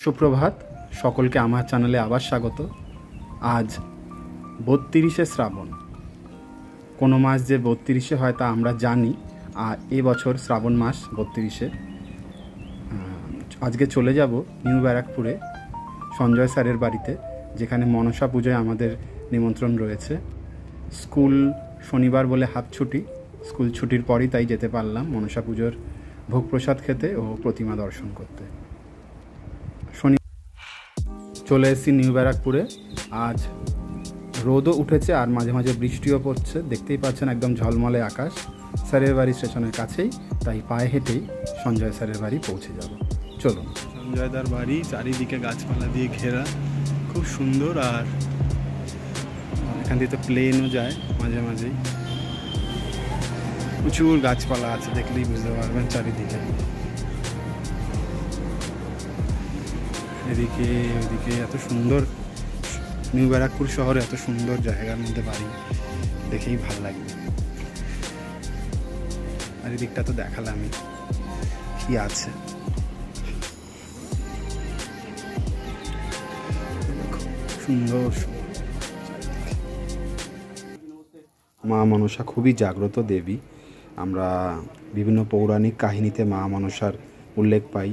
সুপ্রভাত, সকলকে আমার চ্যানেলে আবার স্বাগত। আজ 32শে শ্রাবণ। কোনো মাস যে 32শে হয় তা আমরা জানি, আর এবছর শ্রাবণ মাস 32শে। আজকে চলে যাব নিউ ব্যারাকপুরে সঞ্জয় স্যারের বাড়িতে, যেখানে মনসা পুজোয় আমাদের নিমন্ত্রণ রয়েছে। স্কুল শনিবার বলে হাফ ছুটি, স্কুল ছুটির পরই তাই যেতে পারলাম মনসা পুজোর ভোগ প্রসাদ খেতে ও প্রতিমা দর্শন করতে। চলে এসেছি নিউ ব্যারাকপুরে। আজ রোদও উঠেছে আর মাঝে মাঝে বৃষ্টিও পড়ছে, দেখতেই পাচ্ছেন একদম ঝলমলে আকাশ। স্যারের বাড়ি স্টেশনের কাছেই, তাই পায়ে হেঁটেই সঞ্জয় স্যারের বাড়ি পৌঁছে যাব। চলুন। সঞ্জয়দার বাড়ি চারিদিকে গাছপালা দিয়ে ঘেরা, খুব সুন্দর। আর এখান দিয়ে তো প্লেনও যায় মাঝে মাঝেই। প্রচুর গাছপালা আছে, দেখলেই বুঝতে পারবেন চারিদিকে। এদিকে ওইদিকে এত সুন্দর, নিউ ব্যারাকপুর শহরে এত সুন্দর জায়গার মধ্যে বাড়ি, দেখেই ভালো লাগবে। আর এদিকটা তো দেখালামই কি আছে। সুন্দর। মা মনসা খুবই জাগ্রত দেবী। আমরা বিভিন্ন পৌরাণিক কাহিনীতে মা মনসার উল্লেখ পাই।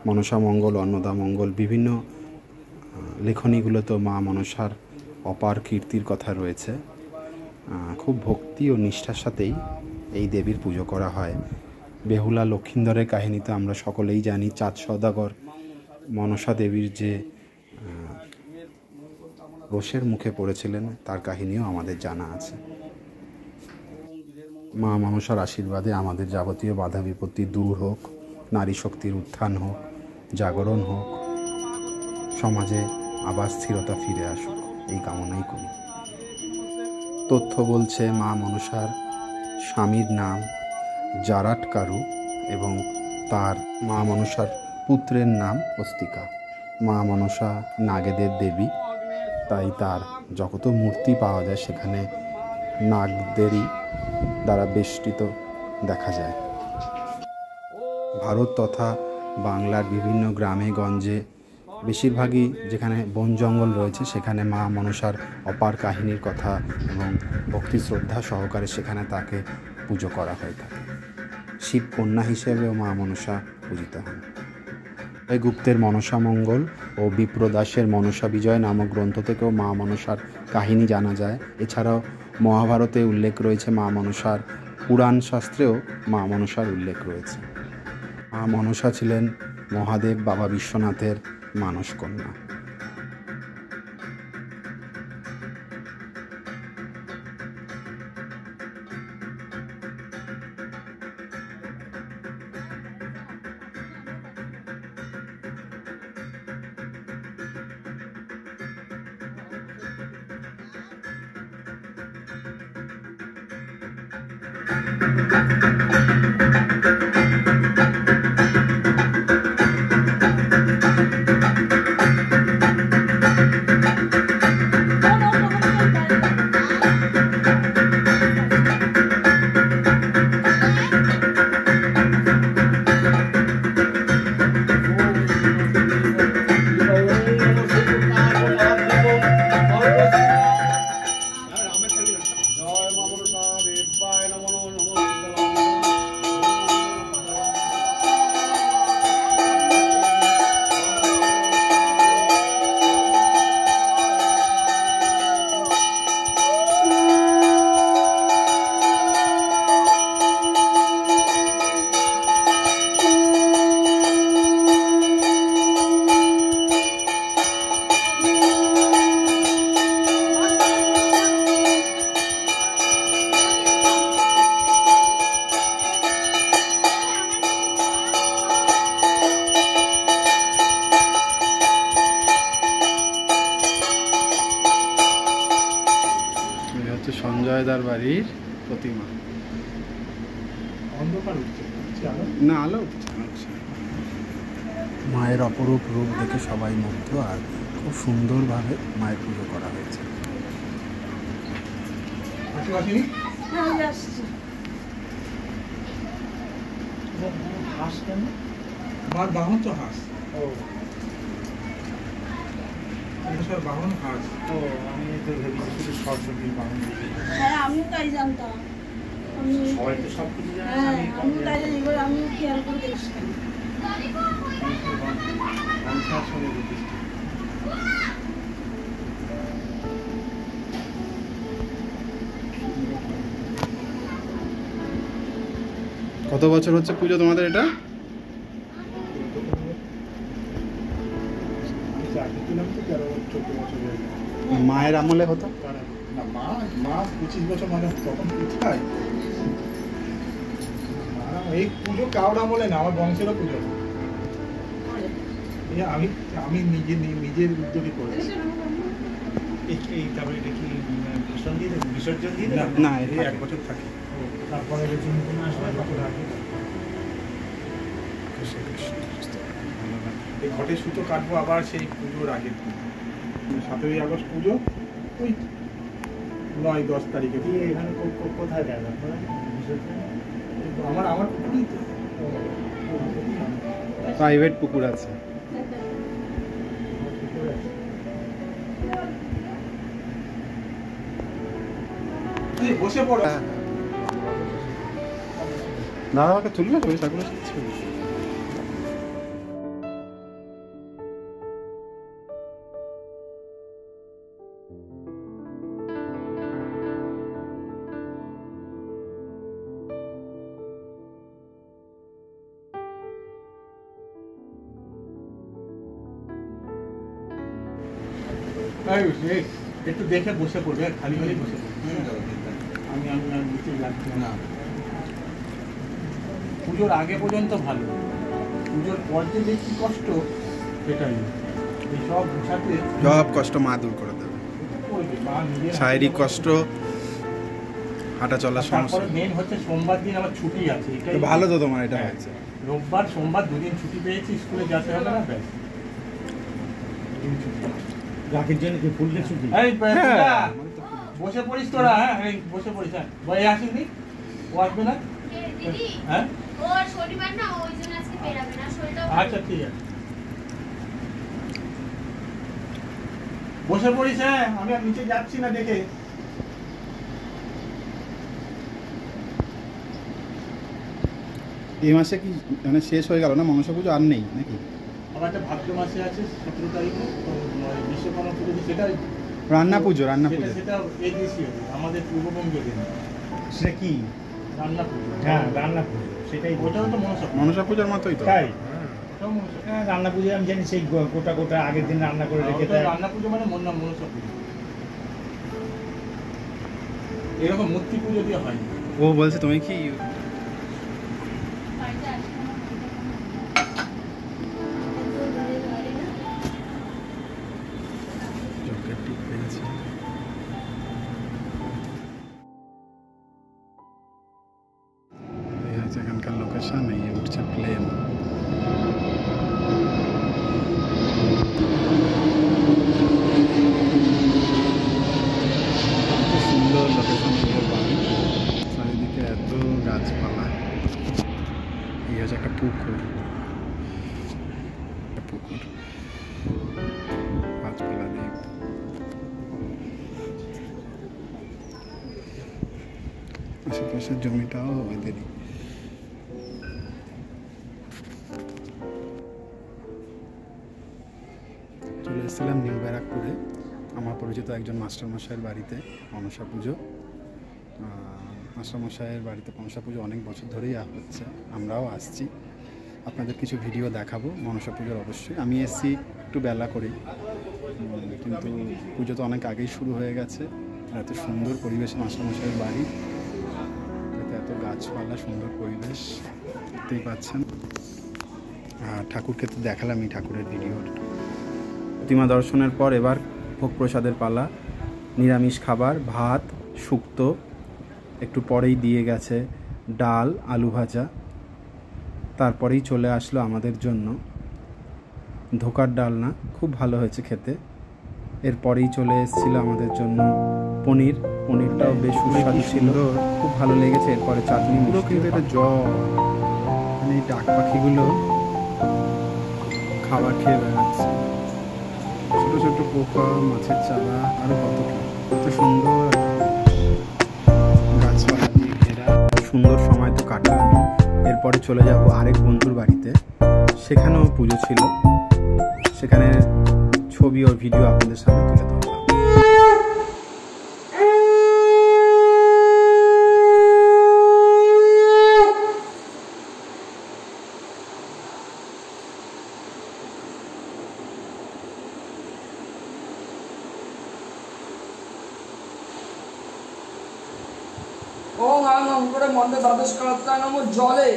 মনসা মঙ্গল, অন্নদা মঙ্গল, বিভিন্ন লেখনীগুলোতে মা মনসার অপার কীর্তির কথা রয়েছে। খুব ভক্তি ও নিষ্ঠার সাথেই এই দেবীর পুজো করা হয়। বেহুলা লক্ষিন্দরের কাহিনীতে আমরা সকলেই জানি। চাঁদ সওদাগর মনসা দেবীর যে রোষের মুখে পড়েছিলেন তার কাহিনীও আমাদের জানা আছে। মা মনসার আশীর্বাদে আমাদের যাবতীয় বাধা বিপত্তি দূর হোক, নারী শক্তির উত্থান হোক, জাগরণ হোক, সমাজে আবার স্থিরতা ফিরে আসুক, এই কামনাই করি। তথ্য বলছে মা মনসার স্বামীর নাম জারাটকারু এবং তার মা মনসার পুত্রের নাম অস্তিকা। মা মনসা নাগেদের দেবী, তাই তার যত মূর্তি পাওয়া যায় সেখানে নাগদেরই দ্বারা বেষ্টিত দেখা যায়। ভারত তথা বাংলার বিভিন্ন গ্রামে গঞ্জে বেশিরভাগই যেখানে বন জঙ্গল রয়েছে সেখানে মা মনসার অপার কাহিনীর কথা এবং ভক্তি শ্রদ্ধা সহকারে সেখানে তাকে পুজো করা হয়ে থাকে। শিব কন্যা হিসেবেও মা মনসা পূজিত হন। গুপ্তের মনসা মঙ্গল ও বিপ্রদাসের মনসা বিজয় নামক গ্রন্থ থেকেও মা মনসার কাহিনী জানা যায়। এছাড়াও মহাভারতে উল্লেখ রয়েছে মা মনসার, পুরাণ শাস্ত্রেও মা মনসার উল্লেখ রয়েছে। মা মনসা ছিলেন মহাদেব বাবা বিশ্বনাথের মানস কন্যা। সঞ্জয়দার বাড়ির প্রতিমা। না, আলো উঠছে। মায়ের অপরূপ রূপ দেখে সবাই মুগ্ধ, আর খুব সুন্দরভাবে মায়ের পুজো করা হয়েছে। মার বাহন তো হাঁস। সব বাহন হাঁস। ও আমি তো ভেবেছি শুধু সরস্বতীর বাহন দিয়েছি। হ্যাঁ আমিও তাই জানতাম। সবাই তো সব কিছু জানে। হ্যাঁ আমিও তাই জানি, এবার আমিও খেয়াল করে দেখছিলাম। সংসার সঙ্গে প্রতিষ্ঠা। কত বছর হচ্ছে পুজো তোমাদের এটা? চাকরি ছিলাম তো 13-14 বছর হয়ে গেছে। মায়ের আমলে হতো? না মা 25 বছর মানে তখন কোথায় এই পুজো কাউর আমলে না, আমার বংশেরও পুজো না। আমি নিজের উদ্যোগে করেছি। এই তারপরে এটা কি ভাষণ দিয়ে দেবো, বিসর্জন দিয়ে দেবো? না, এই 1 বছর থাকে। তারপরে চিন্তা আসবে বছর আগে এই ঘটে সুতো কাটবো আবার সেই পুজোর আগের দিন। 7ই আগস্ট পুজো, ওই 9-10 তারিখে। এখানে কোথায় যাবে আমার পুকুরই তো প্রাইভেট পুকুর আছে। বসে পড়ো। দাদা আমাকে তুলবে তো ঠাকুর শিখছি। একটু দেখে বসে পড়বে, খালি খালি বসে পড়বে। আমি নিচে যাচ্ছি না। পুজোর আগে পর্যন্ত ভালো, পুজোর পর যে দেখছি কষ্ট, সেটাই এই সব গুছাতে সব কষ্ট মা দূর করে দেবে। শারীরিক কষ্ট, হাঁটা চলার সমস্যা। তারপরে মেন হচ্ছে সোমবার দিন আমার ছুটি আছে। তো ভালো তো তোমার এটা হয়েছে। রোববার সোমবার 2 দিন ছুটি পেয়েছি, স্কুলে যেতে হবে না, ব্যাস। রাখির জন্য কি ফুললে ছুটি? এই বসে পড়িস তোরা। হ্যাঁ বসে পড়িস। হ্যাঁ ভাই আসেনি, ও আসবে না। দিদি হ্যাঁ ও শনিবার না, ওই জন্য আজকে বেরাবে না, শরীরটা আচ্ছা ঠিক আছে, বসে পড়িস। হ্যাঁ আমি আর নিচে যাচ্ছি না দেখে। এই মাসে কি মানে শেষ হয়ে গেল না মনসা পুজো, আর নেই নাকি? আমার একটা ভাদ্র মাসে আছে 17 তারিখে বিশ্বকর্মা পুজো, সেটা রান্না পুজো। রান্না পুজো সেটা এগিয়েছি আমাদের পূর্ববঙ্গে দিন। সেটা কি? রান্না পুজো। হ্যাঁ রান্না পুজো, সেটাই। ওটাও তো মনসা পুজো। মনসা পুজোর মতোই তো। তাই ওটাও মনসা। হ্যাঁ রান্না পুজো আমি জানি, সেই গোটা গোটা আগের দিন রান্না করে রেখে ওটা দেয়। রান্না পুজো মানে মনসা পুজো। এরকম মূর্তি পুজো দিয়ে হয়। ও বলছে তুমি কি বাড়িতে আসবে না। চোখের টিপ পেয়েছে। এই হচ্ছে এখানকার লোকেশন। এই উঠছে প্লেন। সুন্দর লোকেশন, চারিদিকে এত গাছপালা। এই হচ্ছে একটা পুকুর, গাছপালা দিয়ে। আশেপাশের জমিটাও এদেরই। চলে এসেছিলাম নিউ ব্যারাকপুরে আমার পরিচিত একজন মাস্টারমশাইয়ের বাড়িতে মনসা পুজো। মাস্টারমশাইয়ের বাড়িতে মনসা পুজো অনেক বছর ধরেই হচ্ছে, আমরাও আসছি। আপনাদের কিছু ভিডিও দেখাবো মনসা পুজোর। অবশ্যই আমি এসেছি একটু বেলা করেই, কিন্তু পুজো তো অনেক আগেই শুরু হয়ে গেছে। আর এত সুন্দর পরিবেশ মাস্টারমশাইয়ের বাড়ি, এত গাছপালা, সুন্দর পরিবেশ দেখতেই পাচ্ছেন। আর ঠাকুরকে তো দেখালামই, ঠাকুরের ভিডিও। প্রতিমা দর্শনের পর এবার ভোগ প্রসাদের পালা। নিরামিষ খাবার, ভাত, শুক্তো, একটু পরেই দিয়ে গেছে ডাল, আলু ভাজা। তারপরেই চলে আসলো আমাদের জন্য ধোকার ডালনা, খুব ভালো হয়েছে খেতে। এরপরেই চলে এসেছিল আমাদের জন্য পনির, পনিরটাও বেশ সুস্বাদু ছিল, খুব ভালো লেগেছে। এরপরে চাটনি, পুরো কিন্তু এটা জল, মানে এই ডাক পাখিগুলো খাবার খেয়ে বেড়াচ্ছে। ছোট ছোট পোকা, মাছের চারা, আরো কত কি, কত সুন্দর গাছপালা দিয়ে ঘেরা। সুন্দর সময় তো কাটালাম। এরপরে চলে যাব আরেক বন্ধুর বাড়িতে, সেখানেও পুজো ছিল। সেখানে ছবি ও ভিডিও আপনাদের সামনে তুলে ধরলাম। ওং আং অঙ্কুরে মন্ডে দ্বাদশ কালত্রায় নম জলে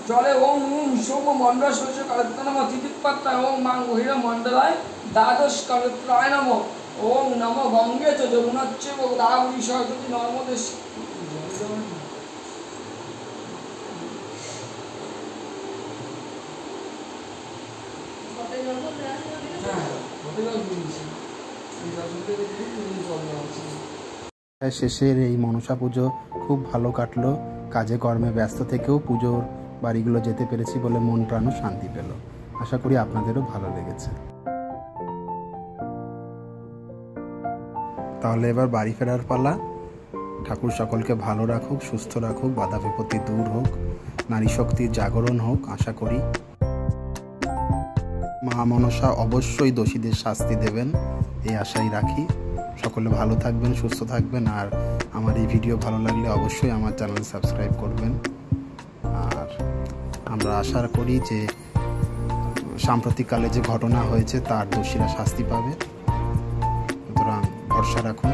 জলে ওং উম সোম মন্ডল শস্য কালত্রায় নম তিতিপাত্রায় ওং মাং বহির মন্ডলায় দ্বাদশ কালত্রায় নম ওং নম গঙ্গে চ যমুনাচ্চ গোদাবরী সরস্বতী নর্মদে। শেষের এই মনসা পুজো খুব ভালো কাটলো। কাজে কর্মে ব্যস্ত থেকেও পুজোর বাড়িগুলো যেতে পেরেছি বলে মন প্রাণও শান্তি পেল। আশা করি আপনাদেরও ভালো লেগেছে। তাহলে এবার বাড়ি ফেরার পালা। ঠাকুর সকলকে ভালো রাখুক, সুস্থ রাখুক, বাধা বিপত্তি দূর হোক, নারী শক্তির জাগরণ হোক আশা করি। মা মনসা অবশ্যই দোষীদের শাস্তি দেবেন এই আশাই রাখি। সকলে ভালো থাকবেন, সুস্থ থাকবেন। আর আমার এই ভিডিও ভালো লাগলে অবশ্যই আমার চ্যানেল সাবস্ক্রাইব করবেন। আর আমরা আশা করি যে সাম্প্রতিককালে যে ঘটনা হয়েছে তার দোষীরা শাস্তি পাবে। সুতরাং ভরসা রাখুন।